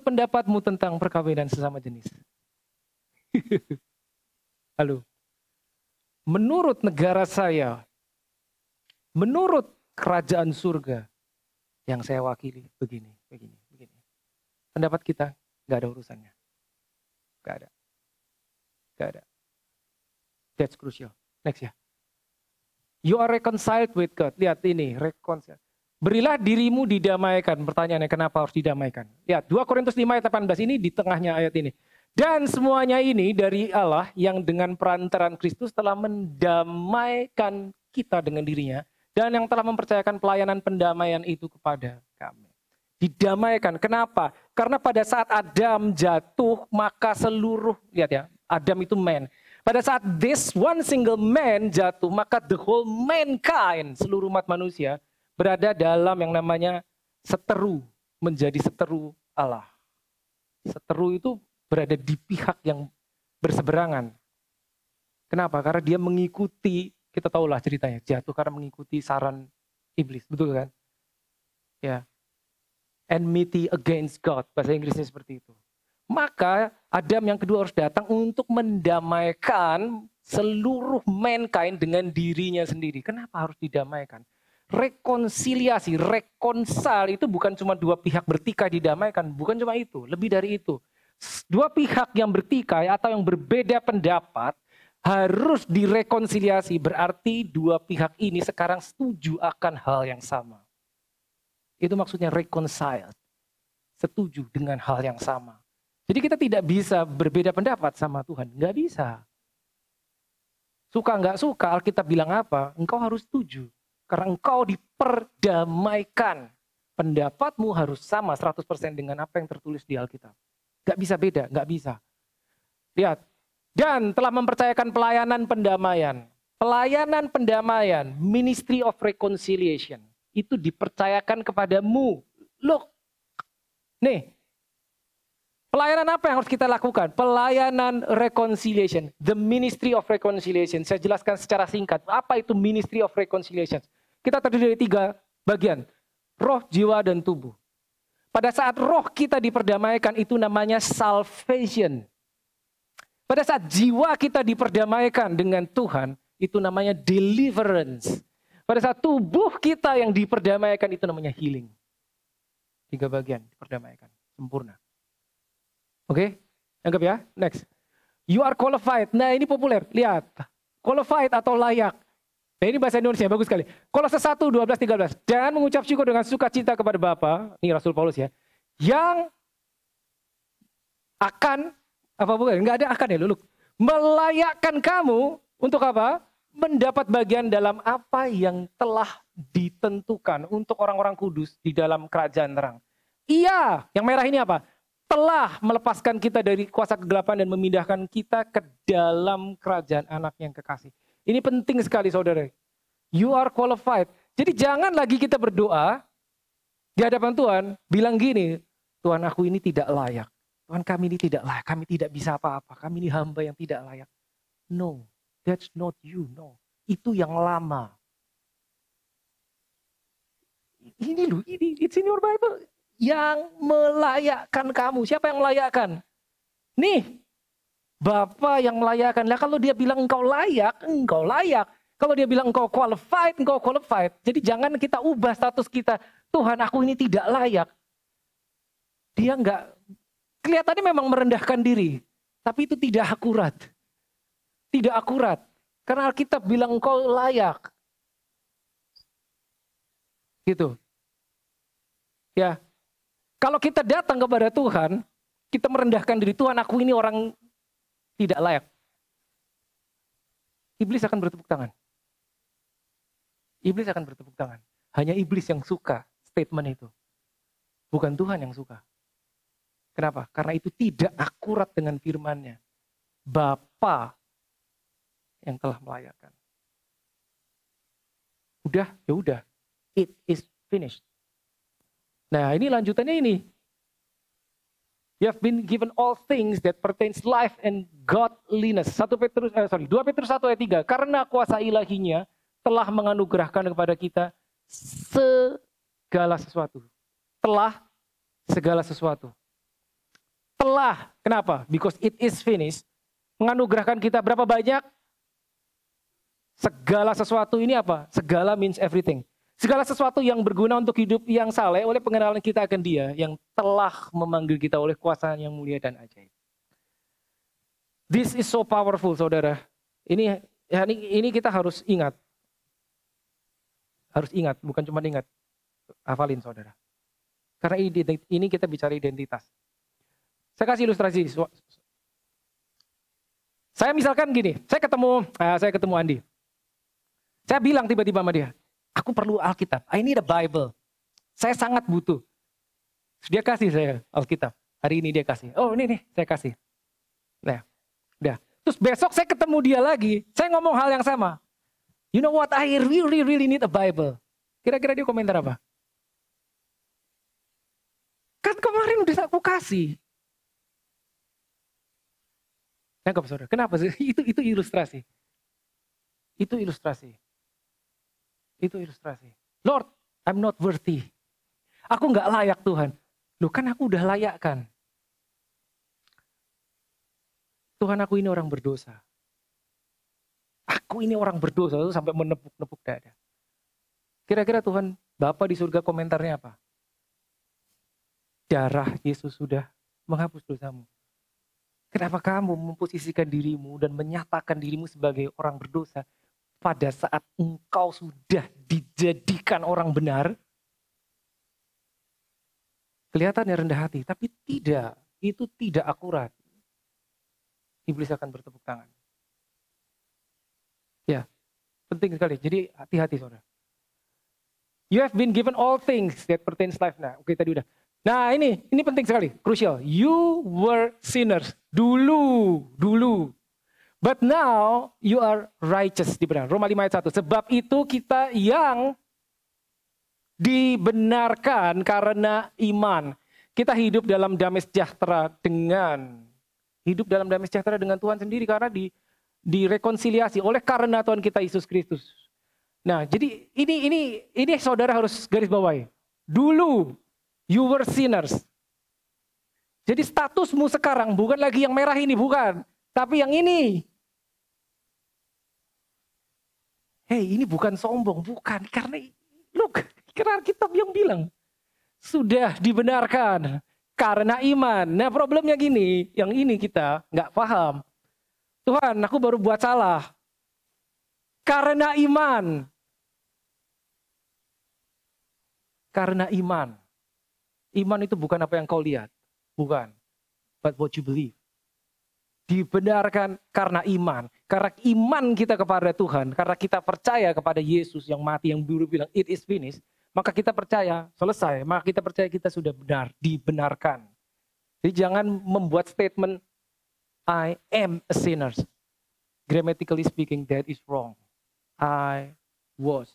pendapatmu tentang perkawinan sesama jenis? Halo. Menurut negara saya, menurut kerajaan surga yang saya wakili begini. Pendapat kita nggak ada urusannya. Nggak ada. That's crucial. Next ya. You are reconciled with God. Lihat ini, reconcile. Berilah dirimu didamaikan. Pertanyaannya kenapa harus didamaikan? Lihat 2 Korintus 5 ayat 18 ini di tengahnya ayat ini. Dan semuanya ini dari Allah yang dengan perantaran Kristus telah mendamaikan kita dengan dirinya. Dan yang telah mempercayakan pelayanan pendamaian itu kepada kami. Didamaikan. Kenapa? Karena pada saat Adam jatuh, maka seluruh, lihat ya, Adam itu man. Pada saat this one single man jatuh, maka the whole mankind, seluruh umat manusia, berada dalam yang namanya seteru, menjadi seteru Allah. Seteru itu berada di pihak yang berseberangan. Kenapa? Karena dia mengikuti, kita tahulah ceritanya, jatuh karena mengikuti saran iblis, betul kan? Ya. Enmity against God, bahasa Inggrisnya seperti itu. Maka Adam yang kedua harus datang untuk mendamaikan seluruh mankind dengan dirinya sendiri. Kenapa harus didamaikan? Rekonsiliasi, reconcile itu bukan cuma dua pihak bertikai didamaikan, bukan cuma itu, lebih dari itu. Dua pihak yang bertikai atau yang berbeda pendapat harus direkonsiliasi, berarti dua pihak ini sekarang setuju akan hal yang sama. Itu maksudnya reconcile, setuju dengan hal yang sama. Jadi kita tidak bisa berbeda pendapat sama Tuhan, nggak bisa. Suka nggak suka, Alkitab bilang apa, engkau harus setuju. Karena engkau diperdamaikan. Pendapatmu harus sama 100% dengan apa yang tertulis di Alkitab. Gak bisa beda, gak bisa. Lihat. Dan telah mempercayakan pelayanan pendamaian. Pelayanan pendamaian, Ministry of Reconciliation. Itu dipercayakan kepadamu. Look. Nih. Pelayanan apa yang harus kita lakukan? Pelayanan reconciliation. The Ministry of Reconciliation. Saya jelaskan secara singkat. Apa itu Ministry of Reconciliation? Kita terdiri dari 3 bagian. Roh, jiwa, dan tubuh. Pada saat roh kita diperdamaikan itu namanya salvation. Pada saat jiwa kita diperdamaikan dengan Tuhan itu namanya deliverance. Pada saat tubuh kita yang diperdamaikan itu namanya healing. 3 bagian diperdamaikan. Sempurna. Oke? Anggap ya. Next. You are qualified. Nah ini populer. Lihat. Qualified atau layak. Nah ini bahasa Indonesia, bagus sekali. Kolose 1, 12, 13. Dan mengucap syukur dengan sukacita kepada Bapa, ini Rasul Paulus ya, yang akan, apa bukan? Enggak ada akan ya, Luluk. Melayakkan kamu untuk apa? Mendapat bagian dalam apa yang telah ditentukan untuk orang-orang kudus di dalam kerajaan terang. Iya, yang merah ini apa? Telah melepaskan kita dari kuasa kegelapan dan memindahkan kita ke dalam kerajaan anak yang kekasih. Ini penting sekali saudara. You are qualified. Jadi jangan lagi kita berdoa di hadapan Tuhan. Bilang gini, Tuhan aku ini tidak layak. Tuhan, kami ini tidak layak, kami tidak bisa apa-apa, kami ini hamba yang tidak layak. No, that's not you, no. Itu yang lama. Ini loh, ini, it's in your Bible. Yang melayakkan kamu. Siapa yang melayakkan? Nih, Bapa yang melayakkan. Lah kalau dia bilang engkau layak, engkau layak. Kalau dia bilang engkau qualified, engkau qualified. Jadi jangan kita ubah status kita. Tuhan, aku ini tidak layak. Dia enggak, kelihatannya memang merendahkan diri. Tapi itu tidak akurat. Tidak akurat. Karena Alkitab bilang engkau layak. Gitu. Ya. Kalau kita datang kepada Tuhan, kita merendahkan diri. Tuhan, aku ini orang tidak layak. Iblis akan bertepuk tangan. Iblis akan bertepuk tangan. Hanya iblis yang suka statement itu. Bukan Tuhan yang suka. Kenapa? Karena itu tidak akurat dengan firman-Nya. Bapa yang telah melayakkan. Udah, ya udah. It is finished. Nah, ini lanjutannya ini. You have been given all things that pertains life and godliness. 2 Petrus 1 ayat 3. Karena kuasa ilahinya telah menganugerahkan kepada kita segala sesuatu. Telah segala sesuatu. Telah. Kenapa? Because it is finished. Menganugerahkan kita berapa banyak? Segala sesuatu ini apa? Segala means everything. Segala sesuatu yang berguna untuk hidup yang saleh oleh pengenalan kita akan Dia yang telah memanggil kita oleh kuasa yang mulia dan ajaib. This is so powerful, saudara. Ini kita harus ingat. Harus ingat, bukan cuma ingat. Hafalin, saudara. Karena ini kita bicara identitas. Saya kasih ilustrasi. Saya misalkan gini, saya ketemu Andi. Saya bilang tiba-tiba sama dia, aku perlu Alkitab. I need a Bible. Saya sangat butuh. Dia kasih saya Alkitab. Hari ini dia kasih. Oh ini nih, saya kasih. Nah, udah. Terus besok saya ketemu dia lagi. Saya ngomong hal yang sama. You know what? I really need a Bible. Kira-kira dia komentar apa? Kan kemarin udah aku kasih. Nangkep, saudara? Kenapa sih? Itu ilustrasi. Itu ilustrasi. Itu ilustrasi. Lord, I'm not worthy. Aku nggak layak Tuhan. Loh kan aku udah layak kan. Tuhan, aku ini orang berdosa. Aku ini orang berdosa. Itu sampai menepuk-nepuk dada. Kira-kira Tuhan, Bapa di surga komentarnya apa? Darah Yesus sudah menghapus dosamu. Kenapa kamu memposisikan dirimu dan menyatakan dirimu sebagai orang berdosa? Pada saat engkau sudah dijadikan orang benar, kelihatannya rendah hati, tapi tidak, itu tidak akurat. Iblis akan bertepuk tangan. Ya, penting sekali. Jadi hati-hati, saudara. You have been given all things that pertains life. Nah, oke tadi udah. Nah ini penting sekali, crucial. You were sinners dulu. But now you are righteous. Dibenar. Roma 5 ayat 1. Sebab itu kita yang dibenarkan karena iman. Kita hidup dalam damai sejahtera dengan Tuhan sendiri karena direkonsiliasi oleh karena Tuhan kita Yesus Kristus. Nah, jadi ini saudara harus garis bawahi. Dulu you were sinners. Jadi statusmu sekarang bukan lagi yang merah ini, bukan. Tapi yang ini. Hei, ini bukan sombong, bukan. Karena Alkitab yang bilang. Sudah dibenarkan karena iman. Nah problemnya gini, yang ini kita nggak paham. Tuhan, aku baru buat salah. Karena iman. Karena iman. Iman itu bukan apa yang kau lihat. Bukan. But what you believe. Dibenarkan karena iman. Karena iman kita kepada Tuhan. Karena kita percaya kepada Yesus yang mati, yang dulu bilang it is finished. Maka kita percaya, selesai. Maka kita percaya kita sudah benar, dibenarkan. Jadi jangan membuat statement, I am a sinner. Grammatically speaking, that is wrong. I was.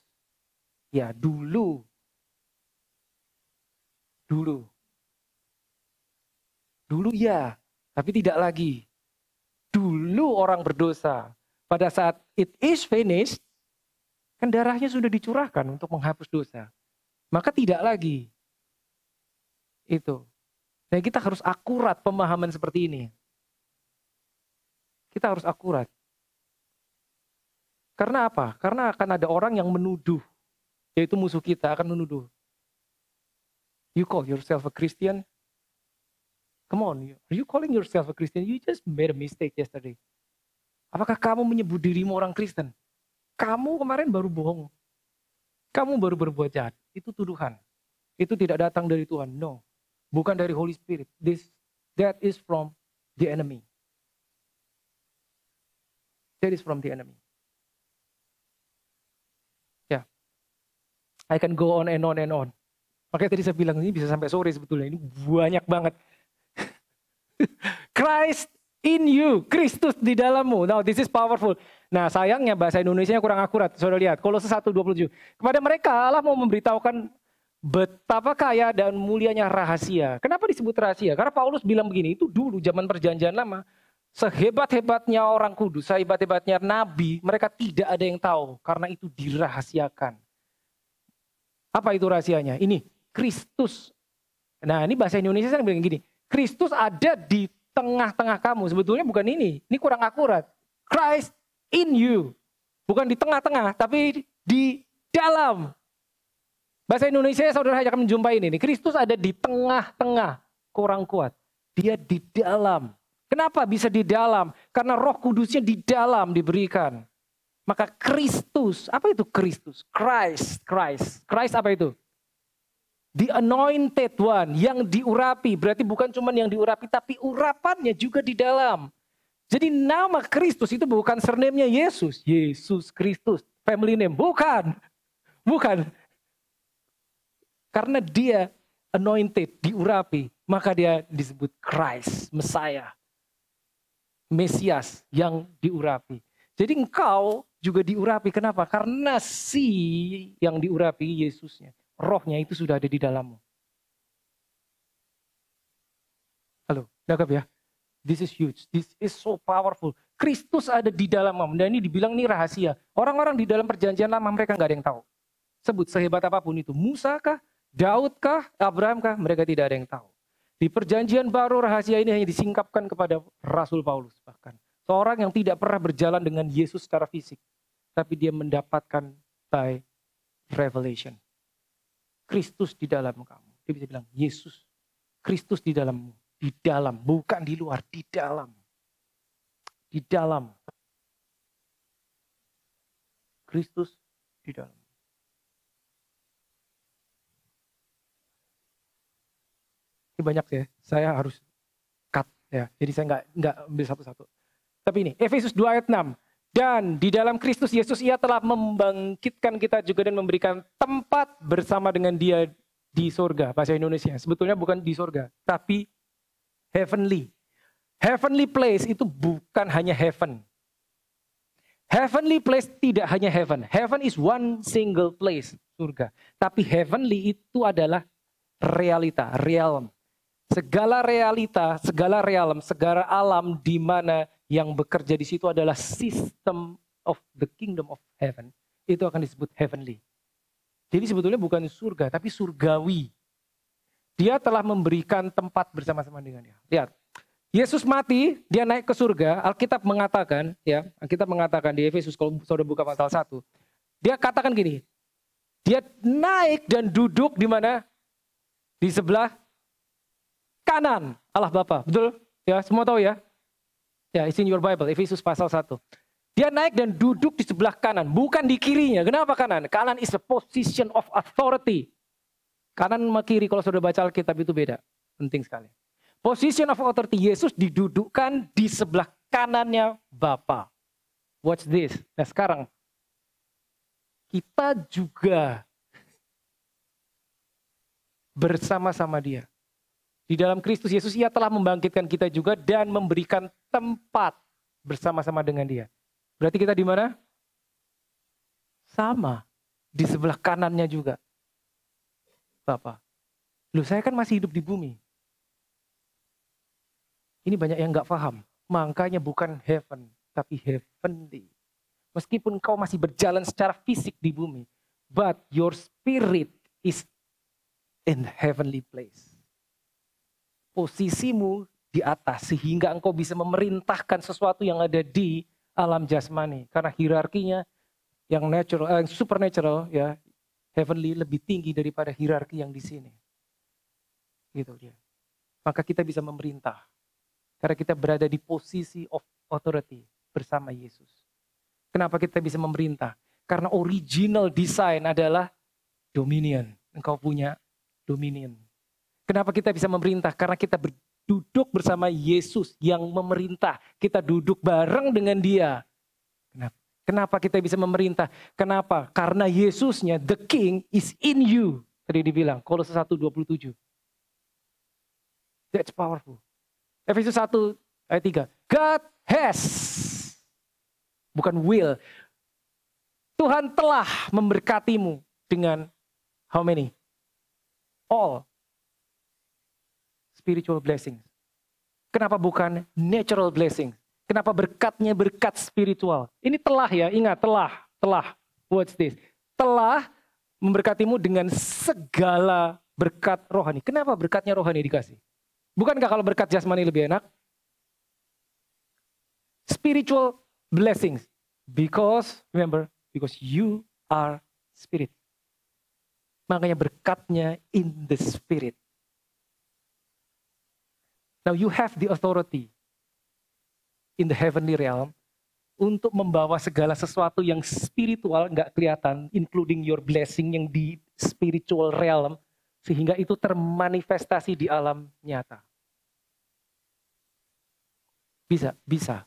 Ya, dulu. Dulu ya, tapi tidak lagi. Dulu orang berdosa. Pada saat it is finished, kan darahnya sudah dicurahkan untuk menghapus dosa. Maka tidak lagi. Itu. Nah, kita harus akurat pemahaman seperti ini. Kita harus akurat. Karena apa? Karena akan ada orang yang menuduh. Yaitu musuh kita akan menuduh. You call yourself a Christian? Come on, are you calling yourself a Christian? You just made a mistake yesterday. Apakah kamu menyebut dirimu orang Kristen? Kamu kemarin baru bohong. Kamu baru berbuat jahat. Itu tuduhan. Itu tidak datang dari Tuhan. No. Bukan dari Holy Spirit. That is from the enemy. That is from the enemy. Ya. I can go on and on and on. Makanya tadi saya bilang ini bisa sampai sore sebetulnya. Ini banyak banget. Christ in you, Kristus di dalammu. Now this is powerful. Nah sayangnya bahasa Indonesianya kurang akurat. Saudara lihat, Kolose 1:27. Kepada mereka Allah mau memberitahukan betapa kaya dan mulianya rahasia. Kenapa disebut rahasia? Karena Paulus bilang begini, itu dulu zaman perjanjian lama. Sehebat-hebatnya orang kudus, sehebat-hebatnya nabi, mereka tidak ada yang tahu. Karena itu dirahasiakan. Apa itu rahasianya? Ini, Kristus. Nah ini bahasa Indonesia saya bilang gini. Kristus ada di tengah-tengah kamu. Sebetulnya bukan ini. Ini kurang akurat. Christ in you. Bukan di tengah-tengah, tapi di dalam. Bahasa Indonesia saudara akan menjumpai ini. Kristus ada di tengah-tengah. Kurang kuat. Dia di dalam. Kenapa bisa di dalam? Karena Roh Kudusnya di dalam diberikan. Maka Kristus. Apa itu Kristus? Christ. Christ apa itu? The anointed one, yang diurapi. Berarti bukan cuma yang diurapi, tapi urapannya juga di dalam. Jadi nama Kristus itu bukan surname-nya Yesus. Yesus Kristus, family name. Bukan. Karena dia anointed, diurapi. Maka dia disebut Christ, Messiah. Mesias yang diurapi. Jadi engkau juga diurapi. Kenapa? Karena si yang diurapi Yesusnya. Rohnya itu sudah ada di dalammu. Halo, nangkap ya? This is huge. This is so powerful. Kristus ada di dalammu. Dan ini dibilang ini rahasia. Orang-orang di dalam perjanjian lama mereka nggak ada yang tahu. Sebut sehebat apapun itu. Musa kah? Daud kah? Abraham kah? Mereka tidak ada yang tahu. Di perjanjian baru rahasia ini hanya disingkapkan kepada Rasul Paulus bahkan. Seorang yang tidak pernah berjalan dengan Yesus secara fisik. Tapi dia mendapatkan by revelation. Kristus di dalam kamu. Dia bisa bilang, Yesus, Kristus di dalammu. Di dalam, bukan di luar, di dalam. Di dalam. Kristus di dalam. Ini banyak ya, saya harus cut ya. Jadi saya nggak ambil satu-satu. Tapi ini, Efesus 2 ayat 6. Dan di dalam Kristus Yesus ia telah membangkitkan kita juga dan memberikan tempat bersama dengan dia di surga. Bahasa Indonesia. Sebetulnya bukan di surga. Tapi heavenly. Heavenly place itu bukan hanya heaven. Heavenly place tidak hanya heaven. Heaven is one single place. Surga. Tapi heavenly itu adalah realita. Realm. Segala realita, segala realm, segala alam di mana yang bekerja di situ adalah system of the kingdom of heaven. Itu akan disebut heavenly. Jadi sebetulnya bukan surga, tapi surgawi. Dia telah memberikan tempat bersama-sama dengan dia. Lihat, Yesus mati, dia naik ke surga. Alkitab mengatakan, ya, Alkitab mengatakan di Efesus kalau saudara buka pasal 1, dia katakan gini, dia naik dan duduk di mana? Di sebelah kanan Allah Bapa. Betul? Ya, semua tahu ya? Ya, it's in your Bible, Efesus pasal 1. Dia naik dan duduk di sebelah kanan, bukan di kirinya. Kenapa kanan? Kanan is a position of authority. Kanan sama kiri kalau sudah baca Alkitab itu beda. Penting sekali. Position of authority, Yesus didudukkan di sebelah kanannya Bapa. Watch this. Nah sekarang, kita juga bersama-sama dia. Di dalam Kristus Yesus ia telah membangkitkan kita juga dan memberikan tempat bersama-sama dengan dia. Berarti kita di mana? Sama. Di sebelah kanannya juga. Bapak. Loh saya kan masih hidup di bumi. Ini banyak yang nggak paham. Makanya bukan heaven, tapi heavenly. Meskipun kau masih berjalan secara fisik di bumi, but your spirit is in heavenly place. Posisimu di atas sehingga engkau bisa memerintahkan sesuatu yang ada di alam jasmani. Karena hierarkinya yang natural, yang supernatural, ya, heavenly lebih tinggi daripada hierarki yang di sini. Gitu dia. Maka kita bisa memerintah. Karena kita berada di posisi of authority bersama Yesus. Kenapa kita bisa memerintah? Karena original design adalah dominion. Engkau punya dominion. Kenapa kita bisa memerintah? Karena kita duduk bersama Yesus yang memerintah. Kita duduk bareng dengan dia. Kenapa kita bisa memerintah? Kenapa? Karena Yesusnya, the King is in you. Tadi dibilang, Kolose 1:27. That's powerful. Efesus 1 ayat 3. God has. Bukan will. Tuhan telah memberkatimu dengan how many? All. Spiritual blessings. Kenapa bukan natural blessings? Kenapa berkatnya berkat spiritual? Ini telah ya, ingat telah. What's this? Telah memberkatimu dengan segala berkat rohani. Kenapa berkatnya rohani dikasih? Bukankah kalau berkat jasmani lebih enak? Spiritual blessings. Because, remember, because you are spirit. Makanya berkatnya in the spirit. Now you have the authority in the heavenly realm untuk membawa segala sesuatu yang spiritual nggak kelihatan, including your blessing yang di spiritual realm, sehingga itu termanifestasi di alam nyata. Bisa.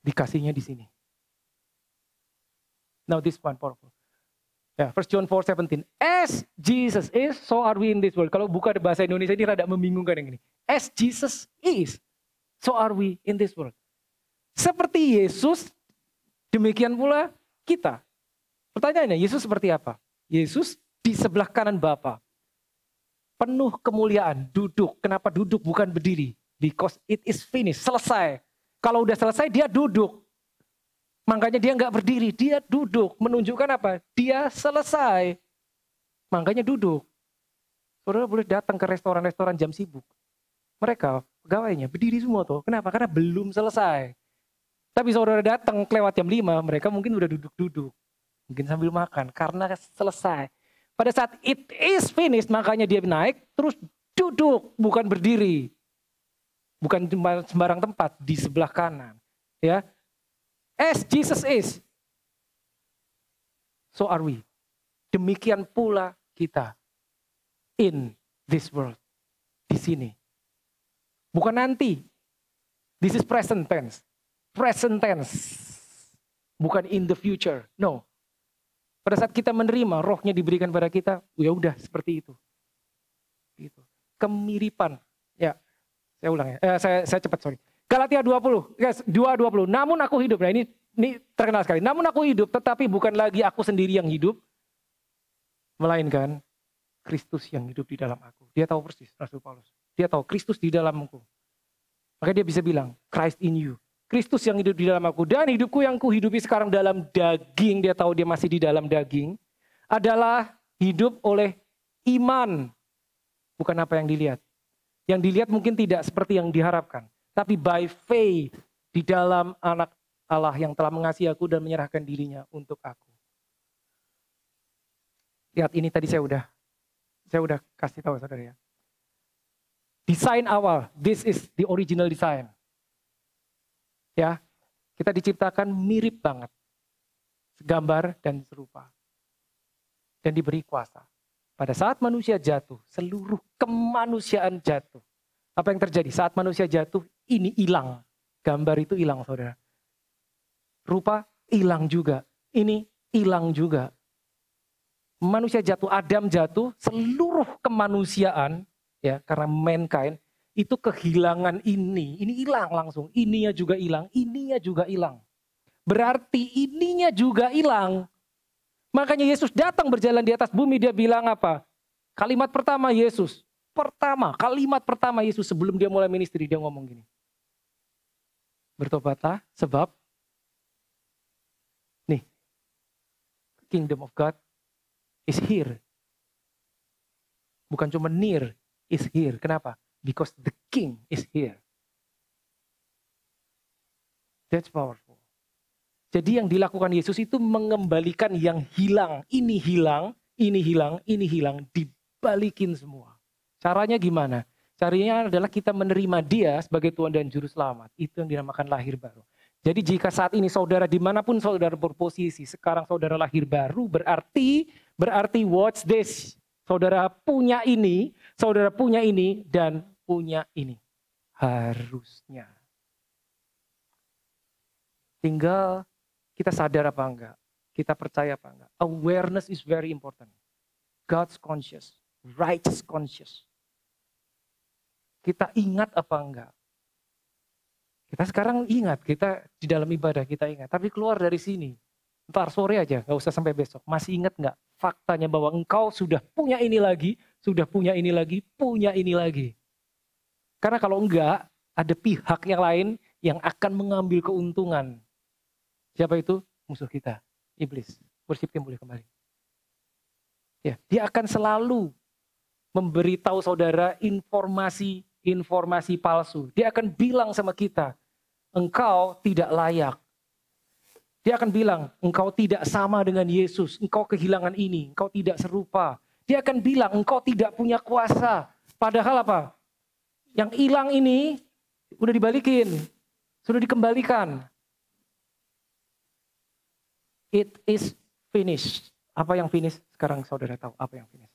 Dikasihnya di sini. Now this one powerful. Ya, 1 John 4:17. As Jesus is, so are we in this world. Kalau buka bahasa Indonesia ini rada membingungkan yang ini. As Jesus is, so are we in this world. Seperti Yesus, demikian pula kita. Pertanyaannya, Yesus seperti apa? Yesus di sebelah kanan Bapa. Penuh kemuliaan, duduk. Kenapa duduk bukan berdiri? Because it is finished, selesai. Kalau udah selesai dia duduk. Makanya dia nggak berdiri, dia duduk. Menunjukkan apa? Dia selesai. Makanya duduk. Saudara boleh datang ke restoran-restoran jam sibuk. Mereka, pegawainya berdiri semua tuh. Kenapa? Karena belum selesai. Tapi saudara datang kelewat jam 5, mereka mungkin udah duduk-duduk. Mungkin sambil makan, karena selesai. Pada saat it is finished, makanya dia naik, terus duduk, bukan berdiri. Bukan sembarang tempat, di sebelah kanan. Ya, as Jesus is, so are we. Demikian pula kita in this world. Di sini. Bukan nanti. This is present tense. Present tense. Bukan in the future. No. Pada saat kita menerima, rohnya diberikan pada kita, ya udah seperti itu. Gitu. Kemiripan. Ya, saya ulang ya. Saya cepat, sorry. Galatia 20, 2:20. Namun aku hidup. Nah ini terkenal sekali. Namun aku hidup, tetapi bukan lagi aku sendiri yang hidup, melainkan Kristus yang hidup di dalam aku. Dia tahu persis, Rasul Paulus. Dia tahu Kristus di dalamku. Maka dia bisa bilang, Christ in you. Kristus yang hidup di dalam aku. Dan hidupku yang kuhidupi sekarang dalam daging. Dia tahu dia masih di dalam daging. Adalah hidup oleh iman. Bukan apa yang dilihat. Yang dilihat mungkin tidak seperti yang diharapkan. Tapi by faith di dalam anak Allah yang telah mengasihi aku dan menyerahkan dirinya untuk aku. Lihat ini tadi saya udah kasih tahu saudara ya. Desain awal, this is the original design. Ya, kita diciptakan mirip banget. Segambar dan serupa. Dan diberi kuasa. Pada saat manusia jatuh, seluruh kemanusiaan jatuh. Apa yang terjadi? Saat manusia jatuh, ini hilang. Gambar itu hilang, saudara. Rupa hilang juga. Ini hilang juga. Manusia jatuh, Adam jatuh, seluruh kemanusiaan, ya, karena mankind, itu kehilangan ini hilang langsung. Ininya juga hilang, ininya juga hilang. Berarti ininya juga hilang. Makanya Yesus datang berjalan di atas bumi, dia bilang apa? Kalimat pertama Yesus, kalimat pertama Yesus sebelum dia mulai ministry, dia ngomong gini. Bertobatlah sebab nih, kingdom of God is here. Bukan cuma near, is here. Kenapa? Because the king is here. That's powerful. Jadi yang dilakukan Yesus itu mengembalikan yang hilang. Ini hilang, ini hilang, ini hilang. Dibalikin semua. Caranya gimana? Caranya adalah kita menerima dia sebagai Tuhan dan Juru Selamat. Itu yang dinamakan lahir baru. Jadi jika saat ini saudara dimanapun saudara berposisi, sekarang saudara lahir baru, berarti watch this. Saudara punya ini, dan punya ini. Harusnya. Tinggal kita sadar apa enggak? Kita percaya apa enggak? Awareness is very important. God's conscious, righteous conscious. Kita ingat apa enggak? Kita sekarang ingat, kita di dalam ibadah kita ingat. Tapi keluar dari sini, ntar sore aja, gak usah sampai besok. Masih ingat enggak faktanya bahwa engkau sudah punya ini lagi, punya ini lagi. Karena kalau enggak, ada pihak yang lain yang akan mengambil keuntungan. Siapa itu? Musuh kita, iblis. Worship team boleh kembali. Ya, dia akan selalu memberitahu saudara informasi palsu. Dia akan bilang sama kita, engkau tidak layak. Dia akan bilang, engkau tidak sama dengan Yesus. Engkau kehilangan ini, engkau tidak serupa. Dia akan bilang, engkau tidak punya kuasa. Padahal apa? Yang hilang ini udah dibalikin, sudah dikembalikan. It is finished. Apa yang finish? Sekarang saudara tahu apa yang finish.